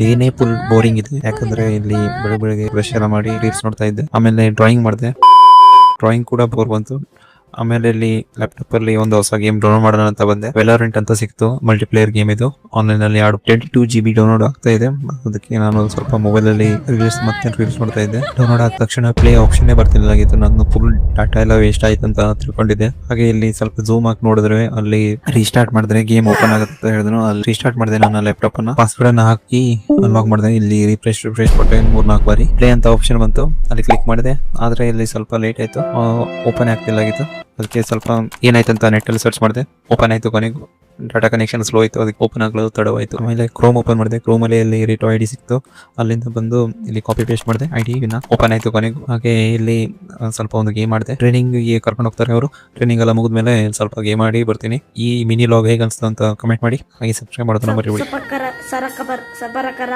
ಡೇನೇ full boring ಇದೆ, ಯಾಕಂದ್ರೆ ಇಲ್ಲಿ ಬೆಳಗ್ಗೆ ಬ್ರಷ್ ಎಲ್ಲ ಮಾಡಿ ರೀಲ್ಸ್ ನೋಡ್ತಾ ಇದ್ದೆ. ಆಮೇಲೆ ಡ್ರಾಯಿಂಗ್ ಮಾಡಿದೆ, ಡ್ರಾಯಿಂಗ್ ಕೂಡ ಬೋರ್ ಬಂತು. ಆಮೇಲೆ ಇಲ್ಲಿ ಲ್ಯಾಪ್ಟಾಪ್ ಅಲ್ಲಿ ಒಂದು ಹೊಸ ಗೇಮ್ ಡೌನ್ಲೋಡ್ ಮಾಡೋಣ ಅಂತ ಬಂದೆ. ವೆಲೋರೆಂಟ್ ಅಂತ ಸಿಕ್ತು, ಮಲ್ಟಿಪ್ಲೇಯರ್ ಗೇಮ್ ಇದು. ಆನ್ಲೈನ್ ಅಲ್ಲಿ 22 GB ಡೌನ್ಲೋಡ್ ಆಗ್ತಾ ಇದೆ. ಅದಕ್ಕೆ ನಾನು ಸ್ವಲ್ಪ ಮೊಬೈಲ್ ಅಲ್ಲಿ ರೀಲ್ಸ್ ನೋಡ್ತಾ ಇದ್ದೆ. ಡೌನ್ಲೋಡ್ ಆದ ತಕ್ಷಣ ಪ್ಲೇ ಆಪ್ಷನ್ ಬರ್ತಿಲ್ಲಾಗಿತ್ತು. ನಾನು ಫುಲ್ ಡಾಟಾ ಎಲ್ಲ ವೇಸ್ಟ್ ಆಯ್ತು ಅಂತ ತಿಳ್ಕೊಂಡಿದ್ದೆ. ಹಾಗೆ ಇಲ್ಲಿ ಸ್ವಲ್ಪ ಝೂಮ್ ಹಾಕಿ ನೋಡಿದ್ರೆ ಅಲ್ಲಿ ರೀಸ್ಟಾರ್ಟ್ ಮಾಡಿದ್ರೆ ಗೇಮ್ ಓಪನ್ ಆಗುತ್ತೆ ಅಂತ ಹೇಳಿದ್ರು. ಅಲ್ಲಿ ರೀಸ್ಟಾರ್ಟ್ ಮಾಡಿದೆ ನನ್ನ ಲ್ಯಾಪ್ಟಾಪ್ ಅನ್ನ, ಪಾಸ್ವರ್ಡ್ ಅನ್ನ ಹಾಕಿ ಅನ್ಲಾಕ್ ಮಾಡಿದೆ. ಇಲ್ಲಿ ರಿಫ್ರೆಶ್ ಕೊಟ್ಟೆ 3-4 ಬಾರಿ. ಪ್ಲೇ ಅಂತ ಆಪ್ಷನ್ ಬಂತು, ಅಲ್ಲಿ ಕ್ಲಿಕ್ ಮಾಡಿದೆ. ಆದ್ರೆ ಇಲ್ಲಿ ಸ್ವಲ್ಪ ಲೇಟ್ ಆಯ್ತು, ಓಪನ್ ಆಗ್ತಿಲ್ಲಾಗಿತ್ತು. ಅದಕ್ಕೆ ಸ್ವಲ್ಪ ಏನಾಯ್ತು ಅಂತ ನೆಟ್ ಅಲ್ಲಿ ಸರ್ಚ್ ಮಾಡಿದೆ. ಓಪನ್ ಆಯ್ತು, ಕೊನೆಗೂ ಡಾಟಾ ಕನೆಕ್ಷನ್ ಸ್ಲೋ ಆಯ್ತು, ಅದಕ್ಕೆ ಓಪನ್ ಆಗಲು ತಡವಾಯ್ತು. ಆಮೇಲೆ ಕ್ರೋಮ್ ಓಪನ್ ಮಾಡಿದೆ. ಕ್ರೋಮ್ ಅಲ್ಲಿ ರಿಟೋ ಐಡಿ ಸಿಕ್ತು, ಅಲ್ಲಿಂದ ಬಂದು ಇಲ್ಲಿ ಕಾಪಿ ಪೇಸ್ಟ್ ಮಾಡಿದೆ ಐಡಿ ನ. ಓಪನ್ ಆಯ್ತು ಕೊನೆಗೂ. ಹಾಗೆ ಇಲ್ಲಿ ಸ್ವಲ್ಪ ಒಂದು ಗೇಮ್ ಮಾಡಿದೆ. ಟ್ರೈನಿಂಗ್ ಕರ್ಕೊಂಡು ಹೋಗ್ತಾರೆ ಅವರು. ಟ್ರೈನಿಂಗ್ ಎಲ್ಲ ಮುಗಿದ್ಮೇಲೆ ಸ್ವಲ್ಪ ಗೇಮ್ ಆಡಿ ಬರ್ತೀನಿ. ಈ ಮಿನಿ ಲಾಗ್ ಹೇಗೆ ಅನ್ಸ್ತು ಅಂತ ಕಮೆಂಟ್ ಮಾಡಿ. ಹಾಗೆ ಸಬ್ಸ್ಕ್ರೈಬ್ ಮಾಡೋದನ್ನ ಮರಿಬೇಡಿ.